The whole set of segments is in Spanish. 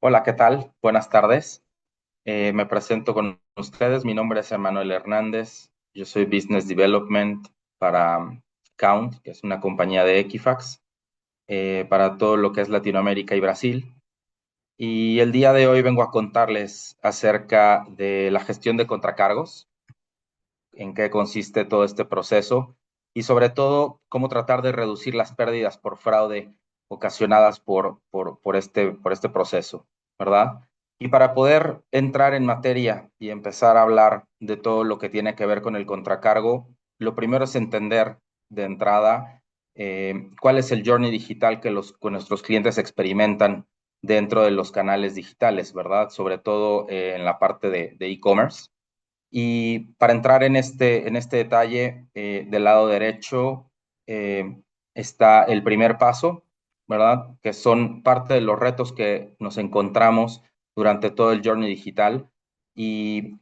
Hola, ¿qué tal? Buenas tardes. Me presento con ustedes. Mi nombre es Emanuel Hernández. Yo soy Business Development para Count, que es una compañía de Equifax, para todo lo que es Latinoamérica y Brasil. Y el día de hoy vengo a contarles acerca de la gestión de contracargos, en qué consiste todo este proceso y sobre todo cómo tratar de reducir las pérdidas por fraude ocasionadas por este proceso, ¿verdad? Y para poder entrar en materia y empezar a hablar de todo lo que tiene que ver con el contracargo, lo primero es entender de entrada cuál es el journey digital que nuestros clientes experimentan dentro de los canales digitales, ¿verdad? Sobre todo en la parte de e-commerce. Y para entrar en este detalle, del lado derecho eh, está el primer paso, ¿verdad? Que son parte de los retos que nos encontramos durante todo el journey digital. Y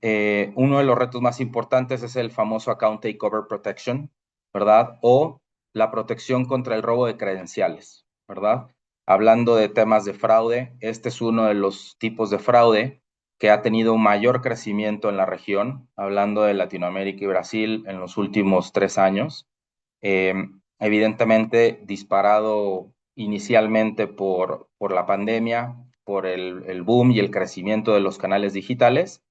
uno de los retos más importantes es el famoso Account Takeover Protection, ¿verdad? O la protección contra el robo de credenciales, ¿verdad? Hablando de temas de fraude, este es uno de los tipos de fraude que ha tenido un mayor crecimiento en la región, hablando de Latinoamérica y Brasil en los últimos 3 años. Eh, Evidentemente disparado inicialmente por la pandemia, por el boom y el crecimiento de los canales digitales.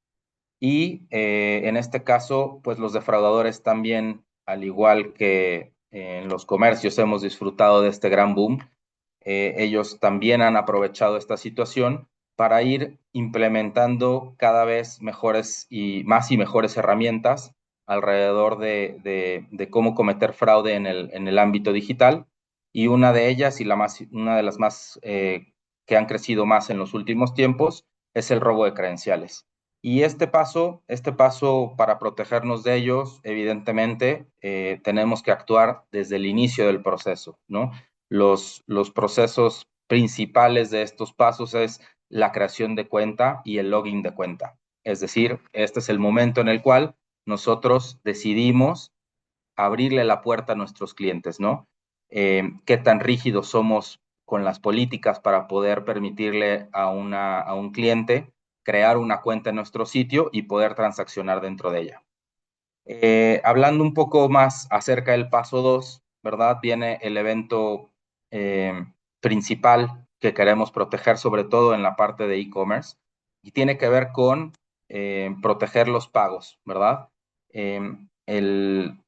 Y en este caso, pues los defraudadores también, al igual que en los comercios hemos disfrutado de este gran boom, ellos también han aprovechado esta situación para ir implementando cada vez mejores y mejores herramientas alrededor de cómo cometer fraude en el ámbito digital. Y una de ellas, una de las más que han crecido más en los últimos tiempos, es el robo de credenciales. Y este paso para protegernos de ellos, evidentemente, tenemos que actuar desde el inicio del proceso, ¿no? Los procesos principales de estos pasos es la creación de cuenta y el login de cuenta. Es decir, este es el momento en el cual nosotros decidimos abrirle la puerta a nuestros clientes, ¿no? Qué tan rígidos somos con las políticas para poder permitirle a un cliente crear una cuenta en nuestro sitio y poder transaccionar dentro de ella. Hablando un poco más acerca del paso 2, ¿verdad? Viene el evento eh, principal que queremos proteger, sobre todo en la parte de e-commerce, y tiene que ver con proteger los pagos, ¿verdad?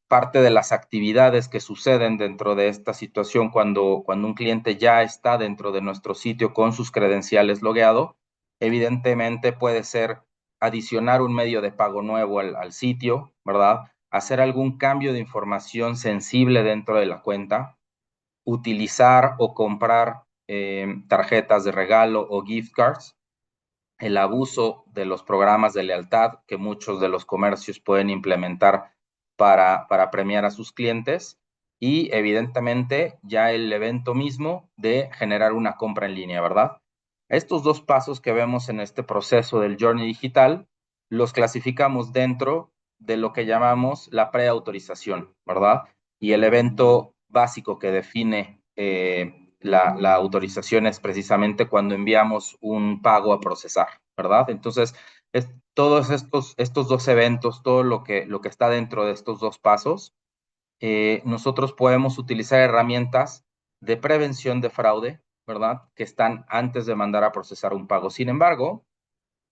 Parte de las actividades que suceden dentro de esta situación cuando un cliente ya está dentro de nuestro sitio con sus credenciales logueado, evidentemente puede ser adicionar un medio de pago nuevo al sitio, ¿verdad? Hacer algún cambio de información sensible dentro de la cuenta, utilizar o comprar tarjetas de regalo o gift cards, el abuso de los programas de lealtad que muchos de los comercios pueden implementar para premiar a sus clientes y evidentemente ya el evento mismo de generar una compra en línea, ¿verdad? Estos dos pasos que vemos en este proceso del journey digital los clasificamos dentro de lo que llamamos la preautorización, ¿verdad? Y el evento básico que define la autorización es precisamente cuando enviamos un pago a procesar, ¿verdad? Entonces, todos estos dos eventos, todo lo que está dentro de estos dos pasos, nosotros podemos utilizar herramientas de prevención de fraude, ¿verdad? Que están antes de mandar a procesar un pago. Sin embargo,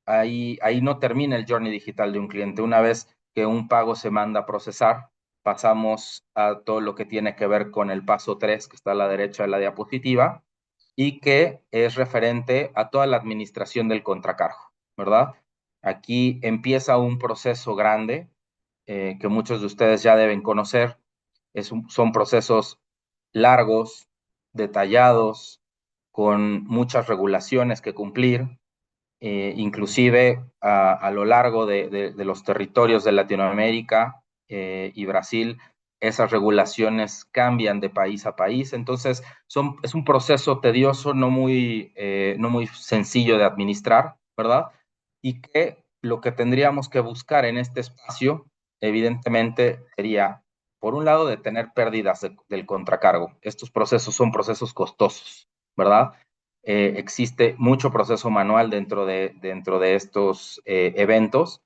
ahí no termina el journey digital de un cliente. Una vez que un pago se manda a procesar, pasamos a todo lo que tiene que ver con el paso 3, que está a la derecha de la diapositiva, y que es referente a toda la administración del contracargo, ¿verdad? Aquí empieza un proceso grande que muchos de ustedes ya deben conocer. Son procesos largos, detallados, con muchas regulaciones que cumplir, inclusive a lo largo de los territorios de Latinoamérica y Brasil, esas regulaciones cambian de país a país. Entonces, es un proceso tedioso, no muy sencillo de administrar, ¿verdad? Y que lo que tendríamos que buscar en este espacio, evidentemente, sería, por un lado, detener pérdidas del contracargo. Estos procesos son procesos costosos, ¿verdad? existe mucho proceso manual dentro de estos eventos,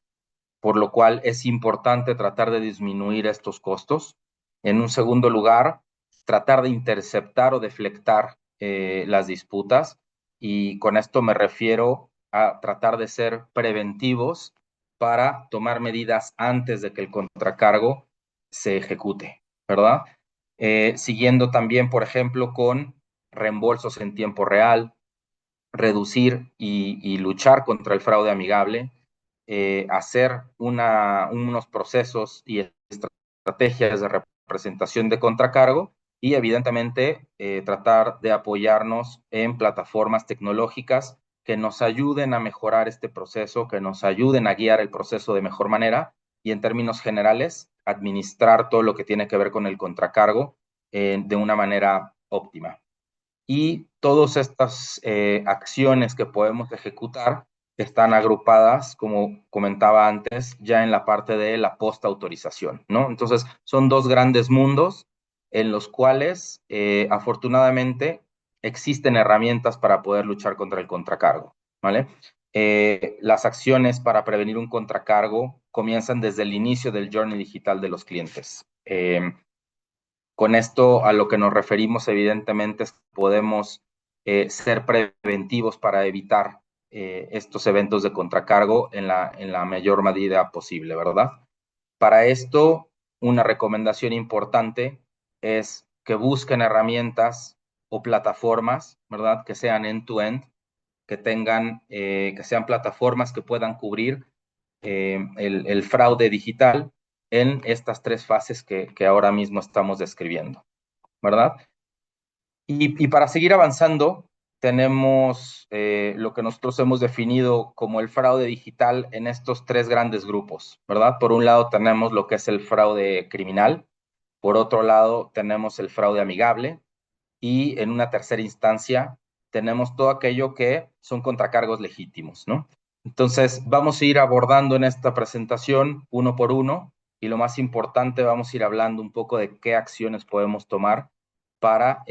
por lo cual es importante tratar de disminuir estos costos. En un segundo lugar, tratar de interceptar o deflectar las disputas, y con esto me refiero a tratar de ser preventivos para tomar medidas antes de que el contracargo se ejecute, ¿verdad? Siguiendo también, por ejemplo, con reembolsos en tiempo real, reducir y luchar contra el fraude amigable, hacer unos procesos y estrategias de representación de contracargo y evidentemente tratar de apoyarnos en plataformas tecnológicas que nos ayuden a mejorar este proceso, que nos ayuden a guiar el proceso de mejor manera y en términos generales administrar todo lo que tiene que ver con el contracargo de una manera óptima. Y todas estas acciones que podemos ejecutar están agrupadas, como comentaba antes, ya en la parte de la post-autorización, ¿no? Entonces, son dos grandes mundos en los cuales, afortunadamente, existen herramientas para poder luchar contra el contracargo, ¿vale? Las acciones para prevenir un contracargo comienzan desde el inicio del journey digital de los clientes. Con esto a lo que nos referimos, evidentemente, es que podemos ser preventivos para evitar estos eventos de contracargo en la mayor medida posible, ¿verdad? Para esto, una recomendación importante es que busquen herramientas o plataformas, ¿verdad? Que sean end-to-end, que tengan, que sean plataformas que puedan cubrir el fraude digital en estas tres fases que ahora mismo estamos describiendo, ¿verdad? Y para seguir avanzando, tenemos lo que nosotros hemos definido como el fraude digital en estos tres grandes grupos, ¿verdad? Por un lado tenemos lo que es el fraude criminal, por otro lado tenemos el fraude amigable y en una tercera instancia tenemos todo aquello que son contracargos legítimos, ¿no? Entonces, vamos a ir abordando en esta presentación uno por uno y lo más importante, vamos a ir hablando un poco de qué acciones podemos tomar para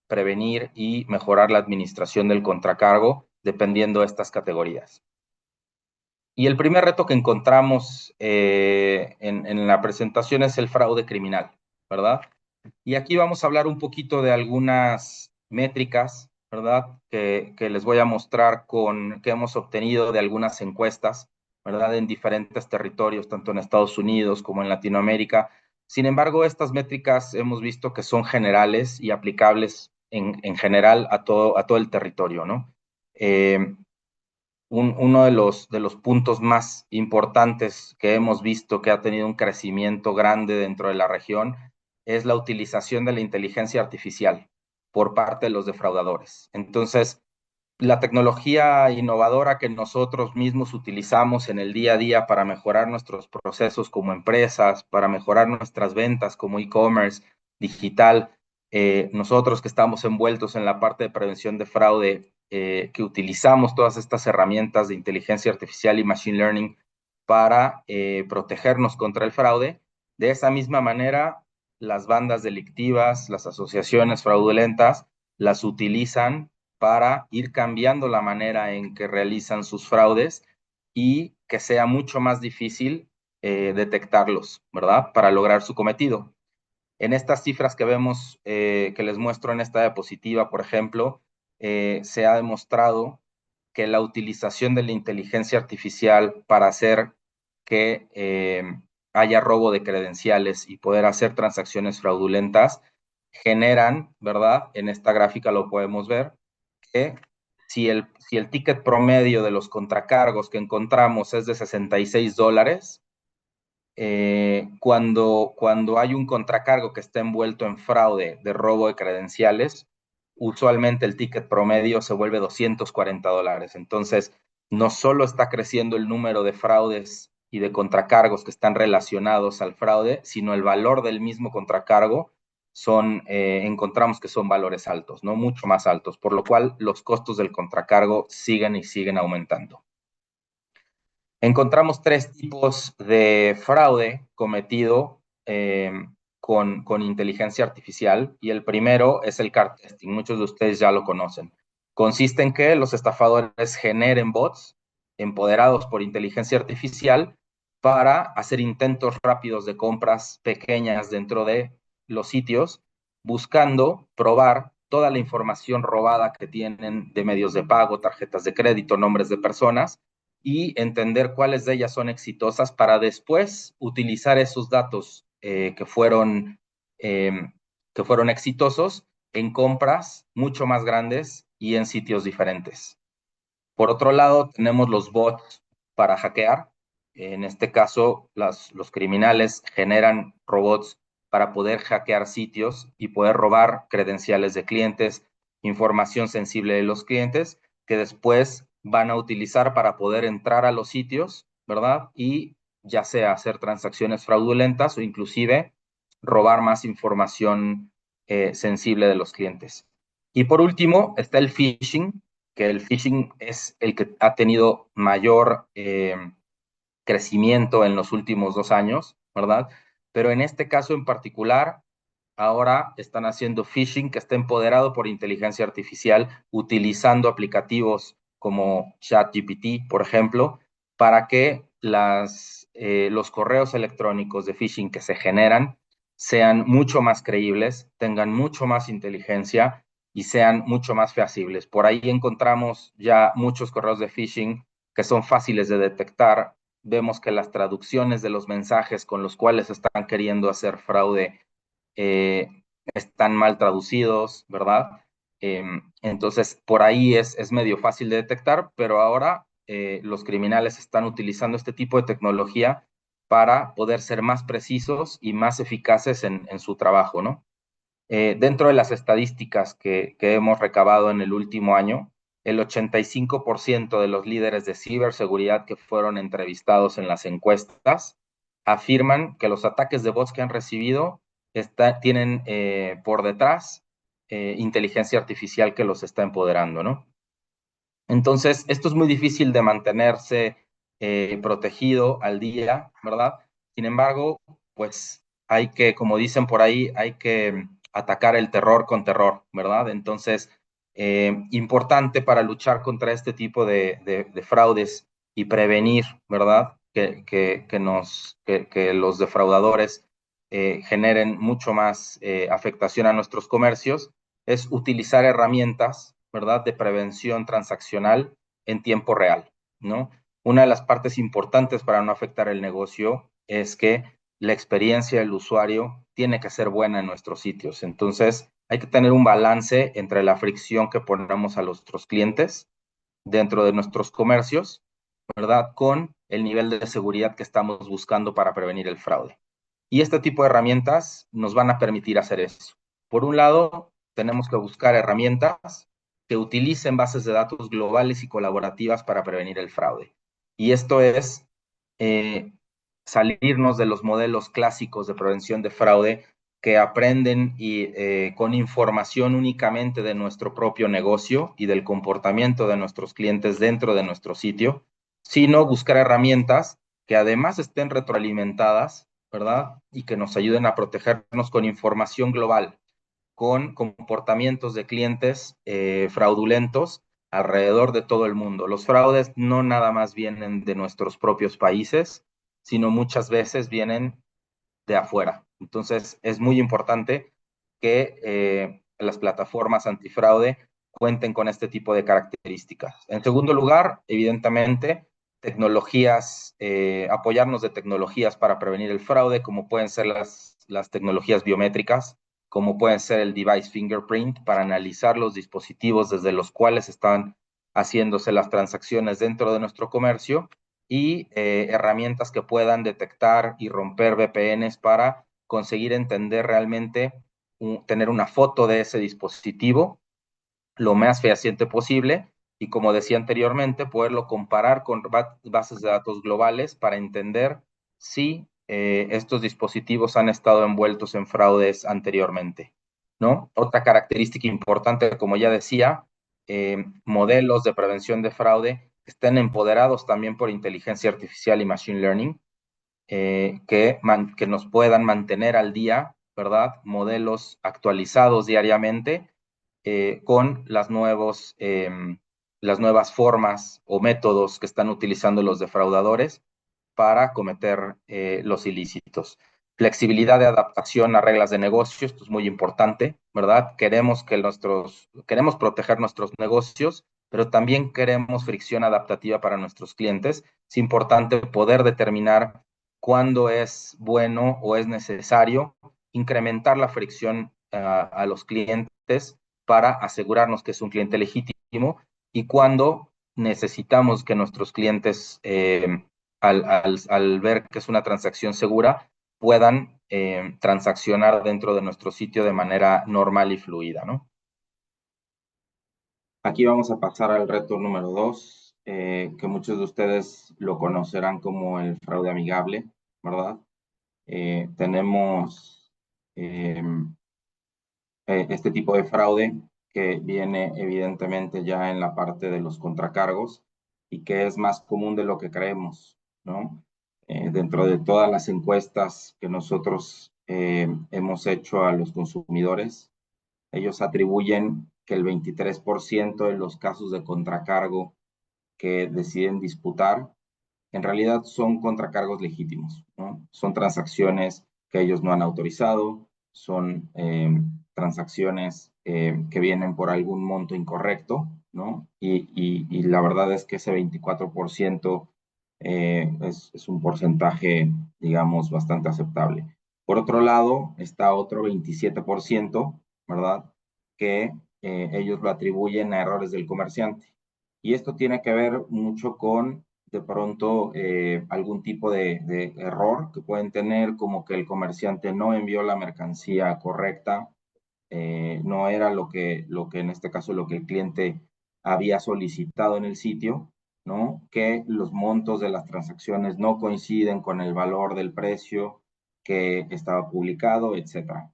prevenir y mejorar la administración del contracargo dependiendo de estas categorías. Y el primer reto que encontramos en la presentación es el fraude criminal, ¿verdad? Y aquí vamos a hablar un poquito de algunas métricas, ¿verdad? Que les voy a mostrar que hemos obtenido de algunas encuestas, ¿verdad? En diferentes territorios, tanto en Estados Unidos como en Latinoamérica. Sin embargo, estas métricas hemos visto que son generales y aplicables en general a todo el territorio, ¿no? Uno de los puntos más importantes que hemos visto que ha tenido un crecimiento grande dentro de la región es la utilización de la inteligencia artificial por parte de los defraudadores. Entonces, la tecnología innovadora que nosotros mismos utilizamos en el día a día para mejorar nuestros procesos como empresas, para mejorar nuestras ventas como e-commerce digital, nosotros que estamos envueltos en la parte de prevención de fraude, que utilizamos todas estas herramientas de inteligencia artificial y machine learning para protegernos contra el fraude, de esa misma manera, las bandas delictivas, las asociaciones fraudulentas, las utilizan para ir cambiando la manera en que realizan sus fraudes y que sea mucho más difícil detectarlos, ¿verdad? Para lograr su cometido. En estas cifras que vemos, que les muestro en esta diapositiva, por ejemplo, se ha demostrado que la utilización de la inteligencia artificial para hacer que haya robo de credenciales y poder hacer transacciones fraudulentas generan, ¿verdad? En esta gráfica lo podemos ver, que si el ticket promedio de los contracargos que encontramos es de $66, cuando hay un contracargo que está envuelto en fraude de robo de credenciales, usualmente el ticket promedio se vuelve $240. Entonces, no solo está creciendo el número de fraudes y de contracargos que están relacionados al fraude, sino el valor del mismo contracargo encontramos que son valores altos, no mucho más altos, por lo cual los costos del contracargo siguen y siguen aumentando. Encontramos tres tipos de fraude cometido con inteligencia artificial y el primero es el card testing. Muchos de ustedes ya lo conocen. Consiste en que los estafadores generen bots empoderados por inteligencia artificial para hacer intentos rápidos de compras pequeñas dentro de los sitios, buscando probar toda la información robada que tienen de medios de pago, tarjetas de crédito, nombres de personas, y entender cuáles de ellas son exitosas para después utilizar esos datos que fueron exitosos en compras mucho más grandes y en sitios diferentes. Por otro lado, tenemos los bots para hackear. En este caso, los criminales generan robots para poder hackear sitios y poder robar credenciales de clientes, información sensible de los clientes, que después van a utilizar para poder entrar a los sitios, ¿verdad? Y ya sea hacer transacciones fraudulentas o inclusive robar más información sensible de los clientes. Y por último, está el phishing, que el phishing es el que ha tenido mayor crecimiento en los últimos 2 años, ¿verdad? Pero en este caso en particular, ahora están haciendo phishing que está empoderado por inteligencia artificial, utilizando aplicativos como ChatGPT, por ejemplo, para que los correos electrónicos de phishing que se generan sean mucho más creíbles, tengan mucho más inteligencia y sean mucho más feasibles. Por ahí encontramos ya muchos correos de phishing que son fáciles de detectar. Vemos que las traducciones de los mensajes con los cuales están queriendo hacer fraude eh, están mal traducidos, ¿verdad? Entonces, por ahí es medio fácil de detectar, pero ahora los criminales están utilizando este tipo de tecnología para poder ser más precisos y más eficaces en su trabajo, ¿no? Dentro de las estadísticas que hemos recabado en el último año, el 85% de los líderes de ciberseguridad que fueron entrevistados en las encuestas afirman que los ataques de bots que han recibido tienen por detrás inteligencia artificial que los está empoderando, ¿no? Entonces, esto es muy difícil de mantenerse protegido al día, ¿verdad? Sin embargo, pues hay que, como dicen por ahí, hay que atacar el terror con terror, ¿verdad? Entonces, importante para luchar contra este tipo de fraudes y prevenir, ¿verdad? Que los defraudadores generen mucho más afectación a nuestros comercios, es utilizar herramientas, ¿verdad?, de prevención transaccional en tiempo real, ¿no? Una de las partes importantes para no afectar el negocio es que la experiencia del usuario tiene que ser buena en nuestros sitios. Entonces, hay que tener un balance entre la fricción que ponemos a nuestros clientes dentro de nuestros comercios, ¿verdad?, con el nivel de seguridad que estamos buscando para prevenir el fraude. Y este tipo de herramientas nos van a permitir hacer eso. Por un lado, tenemos que buscar herramientas que utilicen bases de datos globales y colaborativas para prevenir el fraude. Y esto es eh, salirnos de los modelos clásicos de prevención de fraude que aprenden con información únicamente de nuestro propio negocio y del comportamiento de nuestros clientes dentro de nuestro sitio, sino buscar herramientas que además estén retroalimentadas, ¿verdad? Y que nos ayuden a protegernos con información global, con comportamientos de clientes fraudulentos alrededor de todo el mundo. Los fraudes no nada más vienen de nuestros propios países, sino muchas veces vienen de afuera. Entonces, es muy importante que las plataformas antifraude cuenten con este tipo de características. En segundo lugar, evidentemente, tecnologías, apoyarnos de tecnologías para prevenir el fraude, como pueden ser las tecnologías biométricas, como pueden ser el device fingerprint, para analizar los dispositivos desde los cuales están haciéndose las transacciones dentro de nuestro comercio, y herramientas que puedan detectar y romper VPNs para conseguir entender realmente, tener una foto de ese dispositivo lo más fehaciente posible y, como decía anteriormente, poderlo comparar con bases de datos globales para entender si estos dispositivos han estado envueltos en fraudes anteriormente, ¿no? Otra característica importante, como ya decía, modelos de prevención de fraude estén empoderados también por inteligencia artificial y machine learning, que nos puedan mantener al día, ¿verdad? Modelos actualizados diariamente con las nuevas formas o métodos que están utilizando los defraudadores para cometer los ilícitos. Flexibilidad de adaptación a reglas de negocio, esto es muy importante, ¿verdad? Queremos proteger nuestros negocios, pero también queremos fricción adaptativa para nuestros clientes. Es importante poder determinar cuándo es bueno o es necesario incrementar la fricción a los clientes para asegurarnos que es un cliente legítimo y cuándo necesitamos que nuestros clientes al ver que es una transacción segura, puedan transaccionar dentro de nuestro sitio de manera normal y fluida, ¿no? Aquí vamos a pasar al reto número 2, que muchos de ustedes lo conocerán como el fraude amigable, ¿verdad? Tenemos este tipo de fraude que viene evidentemente ya en la parte de los contracargos y que es más común de lo que creemos, ¿no? Dentro de todas las encuestas que nosotros hemos hecho a los consumidores, ellos atribuyen que el 23% de los casos de contracargo que deciden disputar en realidad son contracargos legítimos, ¿no? Son transacciones que ellos no han autorizado, son transacciones que vienen por algún monto incorrecto, ¿no? Y la verdad es que ese 24% es un porcentaje, digamos, bastante aceptable. Por otro lado, está otro 27%, ¿verdad? Que ellos lo atribuyen a errores del comerciante. Y esto tiene que ver mucho con de pronto algún tipo de error que pueden tener, como que el comerciante no envió la mercancía correcta, no era lo que en este caso lo que el cliente había solicitado en el sitio, ¿no? Que los montos de las transacciones no coinciden con el valor del precio que estaba publicado, etcétera.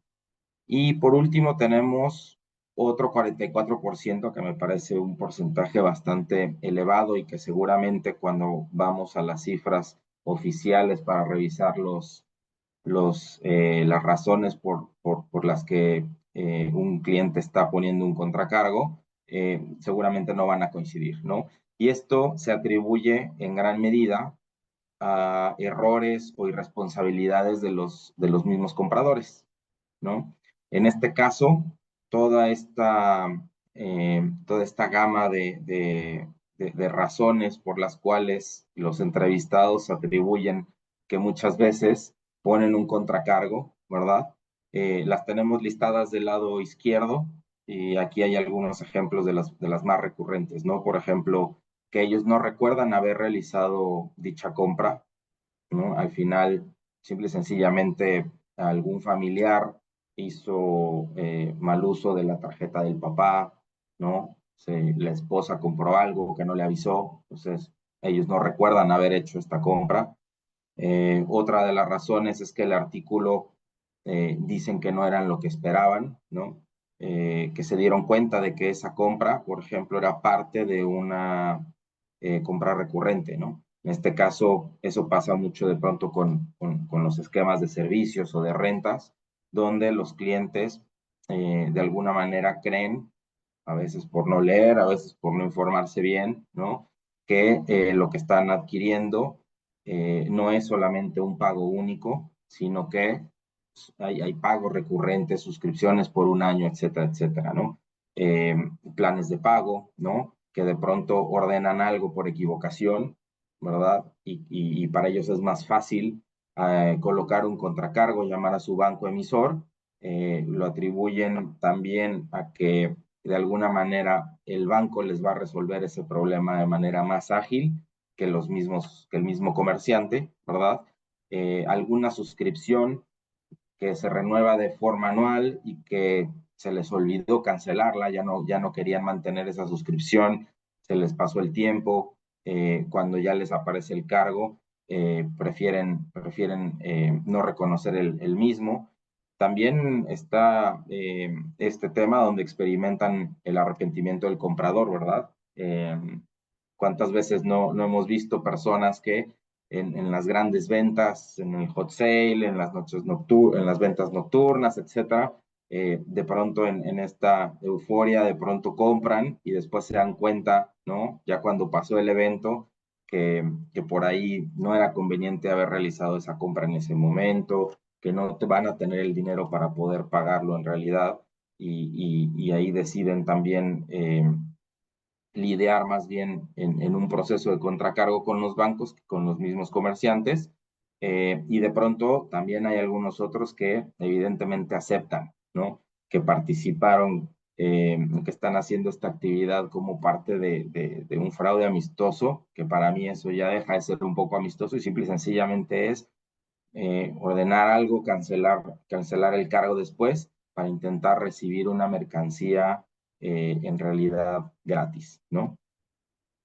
Y por último tenemos otro 44% que me parece un porcentaje bastante elevado y que seguramente cuando vamos a las cifras oficiales para revisar las razones por las que un cliente está poniendo un contracargo, seguramente no van a coincidir, ¿no? Y esto se atribuye en gran medida a errores o irresponsabilidades de los mismos compradores, ¿no? En este caso, toda esta gama de razones por las cuales los entrevistados atribuyen que muchas veces ponen un contracargo, ¿verdad? Las tenemos listadas del lado izquierdo y aquí hay algunos ejemplos de las más recurrentes, ¿no? Por ejemplo, que ellos no recuerdan haber realizado dicha compra, ¿no? Al final, simple y sencillamente, algún familiar hizo mal uso de la tarjeta del papá, ¿no? La esposa compró algo que no le avisó, entonces ellos no recuerdan haber hecho esta compra. Otra de las razones es que el artículo dicen que no eran lo que esperaban, ¿no? Que se dieron cuenta de que esa compra, por ejemplo, era parte de una compra recurrente, ¿no? En este caso, eso pasa mucho de pronto con los esquemas de servicios o de rentas, donde los clientes de alguna manera creen, a veces por no leer, a veces por no informarse bien, ¿no? Que lo que están adquiriendo no es solamente un pago único, sino que hay pagos recurrentes, suscripciones por un año, etcétera, etcétera, ¿no? Eh, Planes de pago, ¿no? Que de pronto ordenan algo por equivocación, ¿verdad? Y para ellos es más fácil colocar un contracargo, llamar a su banco emisor, lo atribuyen también a que de alguna manera el banco les va a resolver ese problema de manera más ágil que el mismo comerciante, ¿verdad? Alguna suscripción que se renueva de forma anual y que se les olvidó cancelarla, ya no querían mantener esa suscripción, se les pasó el tiempo, cuando ya les aparece el cargo, prefieren no reconocer el mismo. También está este tema donde experimentan el arrepentimiento del comprador, ¿verdad? ¿Cuántas veces no hemos visto personas que en las grandes ventas, en el hot sale, en las noches en las ventas nocturnas, etcétera, de pronto en esta euforia, de pronto compran y después se dan cuenta, ¿no? Ya cuando pasó el evento, que por ahí no era conveniente haber realizado esa compra en ese momento, que no te van a tener el dinero para poder pagarlo en realidad, y ahí deciden también lidiar más bien en un proceso de contracargo con los bancos, con los mismos comerciantes, y de pronto también hay algunos otros que evidentemente aceptan, ¿no? Que participaron, que están haciendo esta actividad como parte de un fraude amistoso, que para mí eso ya deja de ser un poco amistoso y simple y sencillamente es ordenar algo, cancelar el cargo después para intentar recibir una mercancía en realidad gratis, ¿no?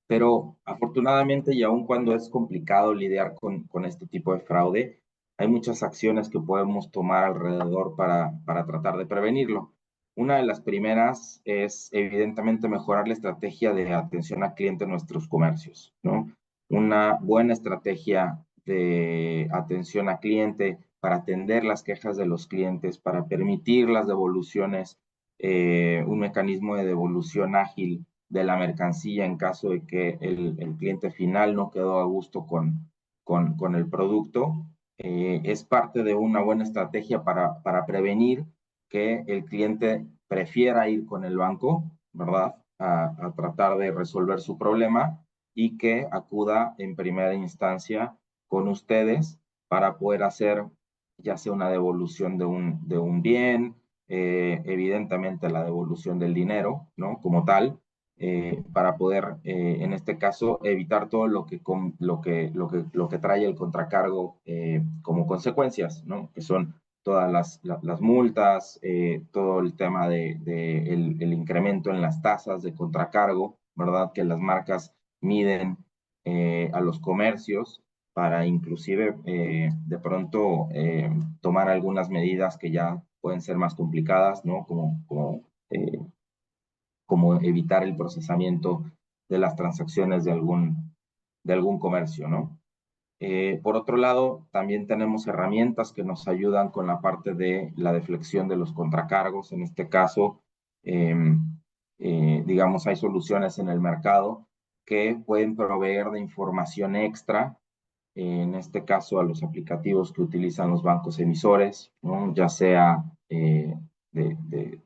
Pero afortunadamente, y aun cuando es complicado lidiar con este tipo de fraude, hay muchas acciones que podemos tomar alrededor para tratar de prevenirlo. Una de las primeras es, evidentemente, mejorar la estrategia de atención al cliente en nuestros comercios, ¿no? Una buena estrategia de atención al cliente para atender las quejas de los clientes, para permitir las devoluciones, un mecanismo de devolución ágil de la mercancía en caso de que el cliente final no quedó a gusto con el producto, es parte de una buena estrategia para prevenir que el cliente prefiera ir con el banco, ¿verdad? A tratar de resolver su problema y que acuda en primera instancia con ustedes para poder hacer ya sea una devolución de un bien, evidentemente la devolución del dinero, ¿no? Como tal, para poder, en este caso, evitar todo lo que trae el contracargo como consecuencias, ¿no? Que son todas las multas, todo el tema el incremento en las tasas de contracargo, ¿verdad? Que las marcas miden a los comercios para inclusive de pronto tomar algunas medidas que ya pueden ser más complicadas, ¿no? Como evitar el procesamiento de las transacciones de algún comercio, ¿no? Por otro lado, también tenemos herramientas que nos ayudan con la parte de la deflexión de los contracargos. En este caso, eh, digamos, hay soluciones en el mercado que pueden proveer de información extra, en este caso a los aplicativos que utilizan los bancos emisores, ¿no? Ya sea de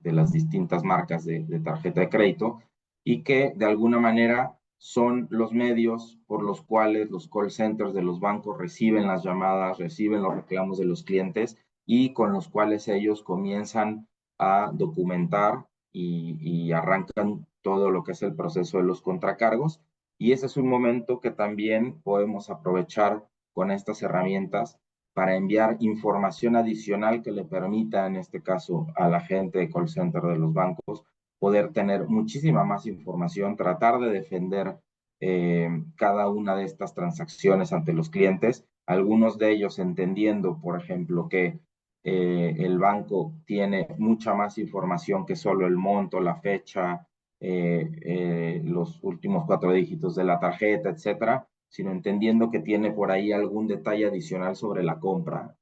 las distintas marcas de tarjeta de crédito, y que de alguna manera son los medios por los cuales los call centers de los bancos reciben las llamadas, reciben los reclamos de los clientes y con los cuales ellos comienzan a documentar y arrancan todo lo que es el proceso de los contracargos. Y ese es un momento que también podemos aprovechar con estas herramientas para enviar información adicional que le permita, en este caso, a la gente de call center de los bancos, poder tener muchísima más información, tratar de defender cada una de estas transacciones ante los clientes, algunos de ellos entendiendo, por ejemplo, que el banco tiene mucha más información que solo el monto, la fecha, los últimos 4 dígitos de la tarjeta, etcétera, sino entendiendo que tiene por ahí algún detalle adicional sobre la compra,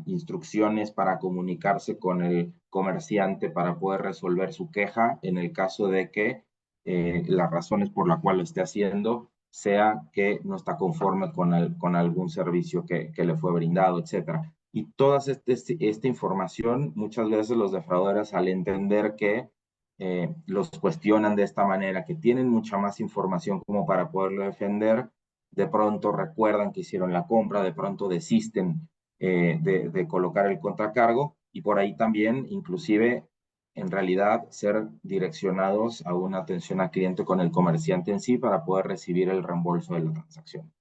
instrucciones para comunicarse con el comerciante para poder resolver su queja en el caso de que las razones por la cual lo esté haciendo sea que no está conforme con algún servicio que le fue brindado, etcétera. Y toda esta información, muchas veces los defraudadores, al entender que los cuestionan de esta manera, que tienen mucha más información como para poderlo defender, de pronto recuerdan que hicieron la compra, de pronto desisten de colocar el contracargo y por ahí también, inclusive, en realidad, ser direccionados a una atención al cliente con el comerciante en sí para poder recibir el reembolso de la transacción.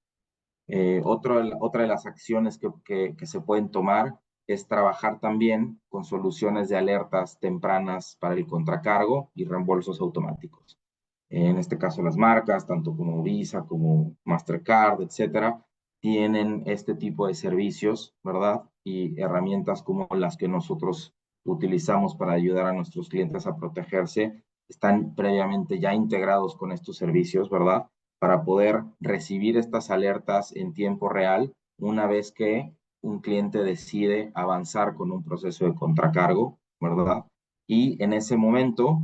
Otra de las acciones que se pueden tomar es trabajar también con soluciones de alertas tempranas para el contracargo y reembolsos automáticos. En este caso, las marcas, tanto como Visa como Mastercard, etcétera, tienen este tipo de servicios, ¿verdad? Y herramientas como las que nosotros utilizamos para ayudar a nuestros clientes a protegerse, están previamente ya integrados con estos servicios, ¿verdad? Para poder recibir estas alertas en tiempo real una vez que un cliente decide avanzar con un proceso de contracargo, ¿verdad? y en ese momento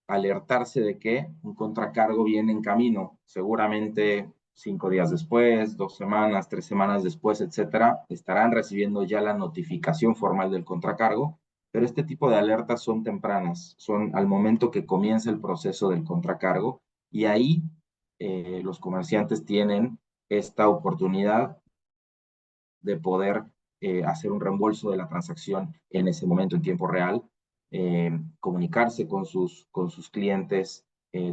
alertarse de que un contracargo viene en camino, seguramente 5 días después, 2 semanas, 3 semanas después, etcétera, estarán recibiendo ya la notificación formal del contracargo, pero este tipo de alertas son tempranas, son al momento que comienza el proceso del contracargo y ahí los comerciantes tienen esta oportunidad de poder hacer un reembolso de la transacción en ese momento en tiempo real, comunicarse con sus clientes,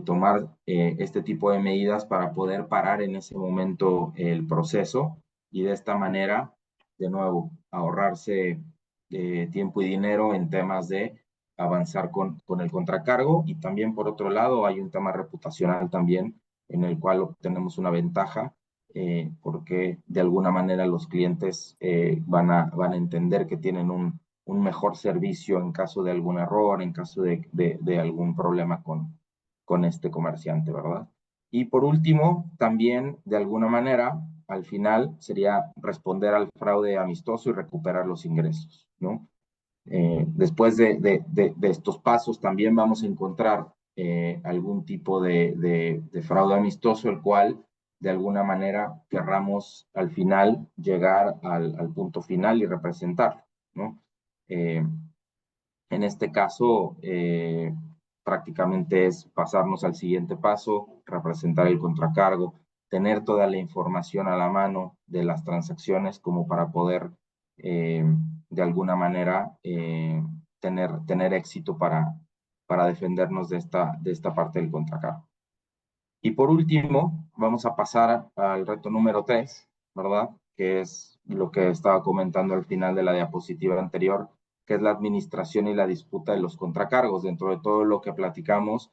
tomar este tipo de medidas para poder parar en ese momento el proceso y de esta manera, de nuevo, ahorrarse tiempo y dinero en temas de avanzar con el contracargo y también por otro lado hay un tema reputacional también en el cual obtenemos una ventaja porque de alguna manera los clientes van a entender que tienen un mejor servicio en caso de algún error, en caso de algún problema con este comerciante, ¿verdad? Y por último, también de alguna manera, al final sería responder al fraude amistoso y recuperar los ingresos, ¿no? Después de estos pasos también vamos a encontrar algún tipo de fraude amistoso, el cual de alguna manera querramos al final llegar al punto final y representar, ¿no? En este caso, prácticamente es pasarnos al siguiente paso, representar el contracargo, tener toda la información a la mano de las transacciones como para poder, de alguna manera, tener éxito para defendernos de esta parte del contracargo. Y por último, vamos a pasar al reto número 3, ¿verdad? Que es lo que estaba comentando al final de la diapositiva anterior, que es la administración y la disputa de los contracargos. Dentro de todo lo que platicamos,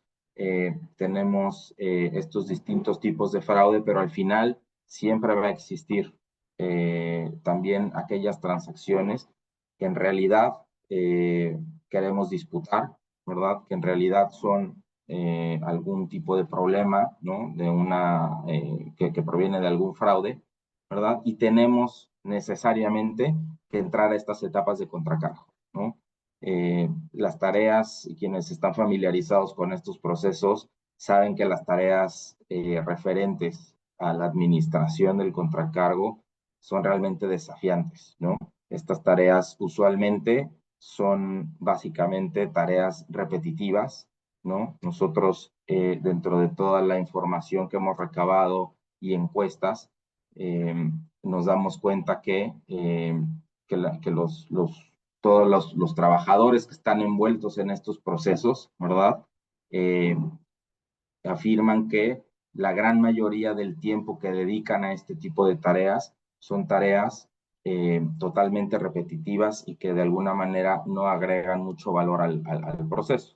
tenemos estos distintos tipos de fraude, pero al final siempre va a existir también aquellas transacciones que en realidad queremos disputar, ¿verdad? Que en realidad son algún tipo de problema, ¿no? De que proviene de algún fraude, ¿verdad? Y tenemos necesariamente que entrar a estas etapas de contracargo, ¿no? Las tareas, y quienes están familiarizados con estos procesos, saben que las tareas referentes a la administración del contracargo son realmente desafiantes, ¿no? Estas tareas usualmente son básicamente tareas repetitivas, ¿no? Nosotros, dentro de toda la información que hemos recabado y encuestas, nos damos cuenta que todos los trabajadores que están envueltos en estos procesos, ¿verdad? Eh, Afirman que la gran mayoría del tiempo que dedican a este tipo de tareas son tareas totalmente repetitivas y que de alguna manera no agregan mucho valor al proceso.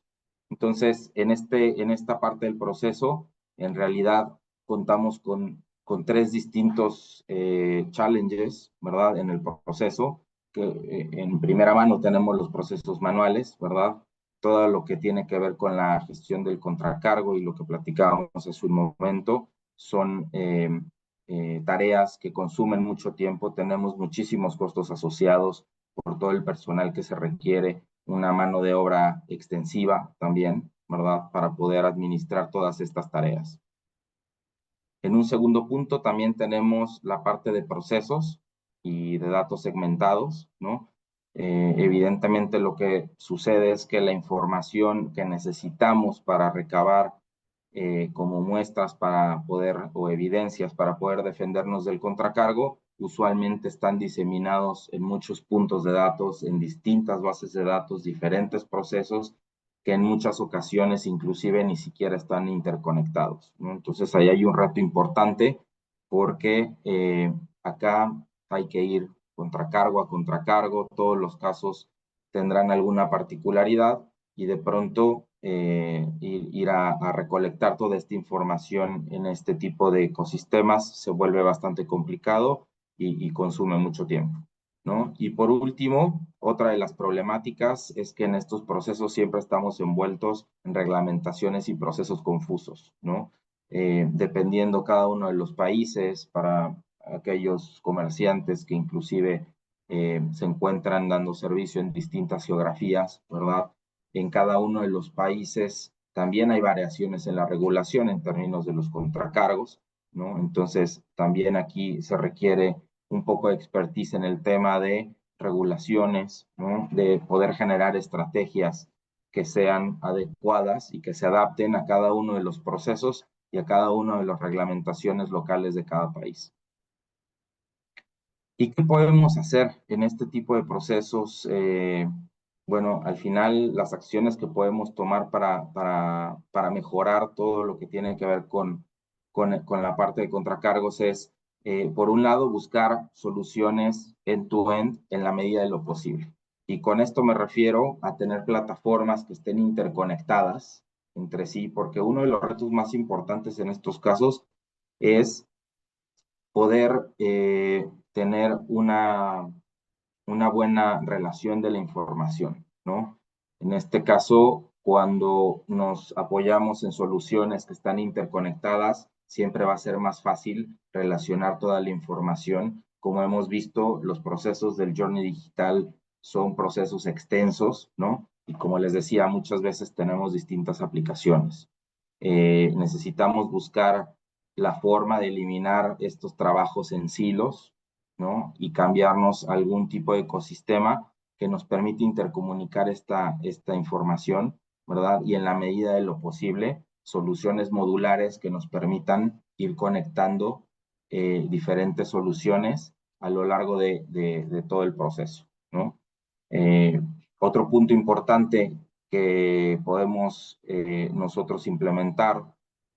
Entonces, en esta parte del proceso, en realidad contamos con tres distintos challenges, ¿verdad? En el proceso, que en primera mano tenemos los procesos manuales, ¿verdad? Todo lo que tiene que ver con la gestión del contracargo y lo que platicábamos hace un momento son tareas que consumen mucho tiempo, tenemos muchísimos costos asociados por todo el personal que se requiere, una mano de obra extensiva también, ¿verdad? Para poder administrar todas estas tareas. En un segundo punto también tenemos la parte de procesos y de datos segmentados, ¿no? Evidentemente lo que sucede es que la información que necesitamos para recabar como muestras para poder o evidencias para poder defendernos del contracargo, usualmente están diseminados en muchos puntos de datos, en distintas bases de datos, diferentes procesos que en muchas ocasiones inclusive ni siquiera están interconectados, ¿no? Entonces ahí hay un reto importante porque acá hay que ir contracargo a contracargo, todos los casos tendrán alguna particularidad y de pronto ir a recolectar toda esta información en este tipo de ecosistemas se vuelve bastante complicado y consume mucho tiempo, ¿no? Y por último, otra de las problemáticas es que en estos procesos siempre estamos envueltos en reglamentaciones y procesos confusos, ¿no? Dependiendo cada uno de los países, para aquellos comerciantes que inclusive se encuentran dando servicio en distintas geografías, ¿verdad? En cada uno de los países también hay variaciones en la regulación en términos de los contracargos, ¿no? Entonces, también aquí se requiere un poco de expertise en el tema de regulaciones, ¿no? De poder generar estrategias que sean adecuadas y que se adapten a cada uno de los procesos y a cada una de las reglamentaciones locales de cada país. ¿Y qué podemos hacer en este tipo de procesos? Bueno, al final las acciones que podemos tomar para mejorar todo lo que tiene que ver con la parte de contracargos es, por un lado, buscar soluciones end-to-end en la medida de lo posible. Y con esto me refiero a tener plataformas que estén interconectadas entre sí, porque uno de los retos más importantes en estos casos es poder tener una buena relación de la información, ¿no? En este caso, cuando nos apoyamos en soluciones que están interconectadas, siempre va a ser más fácil relacionar toda la información. Como hemos visto, los procesos del Journey Digital son procesos extensos, ¿no? Y como les decía, muchas veces tenemos distintas aplicaciones. Necesitamos buscar la forma de eliminar estos trabajos en silos, ¿no? Y cambiarnos a algún tipo de ecosistema que nos permite intercomunicar esta información, ¿verdad? Y en la medida de lo posible, soluciones modulares que nos permitan ir conectando diferentes soluciones a lo largo de todo el proceso, ¿no? Eh, Otro punto importante que podemos nosotros implementar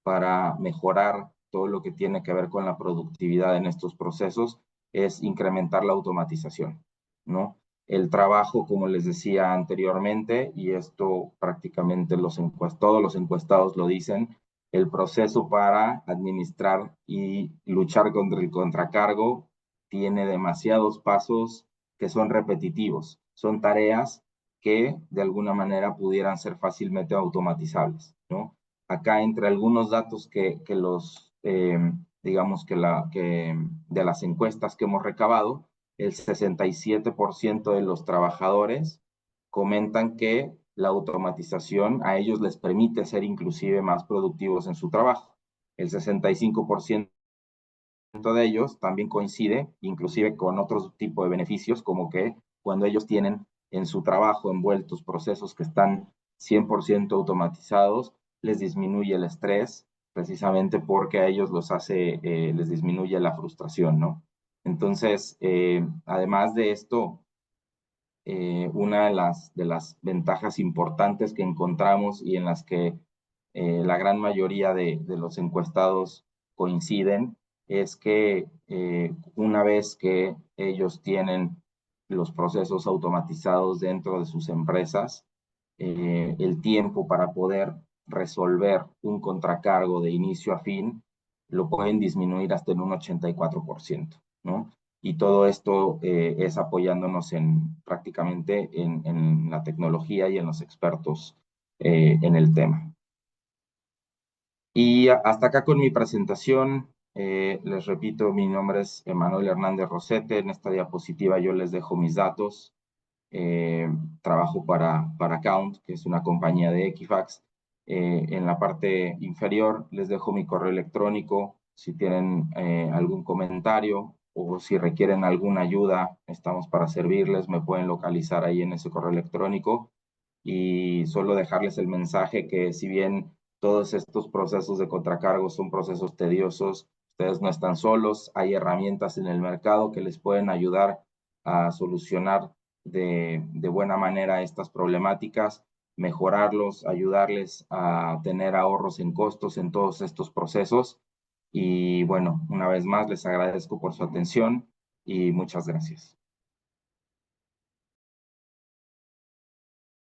para mejorar todo lo que tiene que ver con la productividad en estos procesos es incrementar la automatización, ¿no? El trabajo, como les decía anteriormente, y esto prácticamente todos los encuestados lo dicen, el proceso para administrar y luchar contra el contracargo tiene demasiados pasos que son repetitivos, son tareas que de alguna manera pudieran ser fácilmente automatizables, ¿no? Acá entre algunos datos que los, digamos que de las encuestas que hemos recabado, el 67% de los trabajadores comentan que la automatización a ellos les permite ser inclusive más productivos en su trabajo. El 65% de ellos también coincide, inclusive con otros tipos de beneficios, como que cuando ellos tienen en su trabajo envueltos procesos que están 100% automatizados, les disminuye el estrés, precisamente porque a ellos les disminuye la frustración, ¿no? Entonces, además de esto, una de las ventajas importantes que encontramos y en las que la gran mayoría de los encuestados coinciden es que una vez que ellos tienen los procesos automatizados dentro de sus empresas, el tiempo para poder resolver un contracargo de inicio a fin lo pueden disminuir hasta en un 84%, ¿no? Y todo esto es apoyándonos prácticamente en la tecnología y en los expertos en el tema. Y hasta acá con mi presentación. Les repito, mi nombre es Emanuel Hernández Rosete. En esta diapositiva yo les dejo mis datos. Trabajo para Count, que es una compañía de Equifax. En la parte inferior les dejo mi correo electrónico. Si tienen algún comentario o si requieren alguna ayuda, estamos para servirles. Me pueden localizar ahí en ese correo electrónico. Y solo dejarles el mensaje que si bien todos estos procesos de contracargo son procesos tediosos, ustedes no están solos. Hay herramientas en el mercado que les pueden ayudar a solucionar de buena manera estas problemáticas, mejorarlos, ayudarles a tener ahorros en costos en todos estos procesos. Y bueno, una vez más les agradezco por su atención y muchas gracias.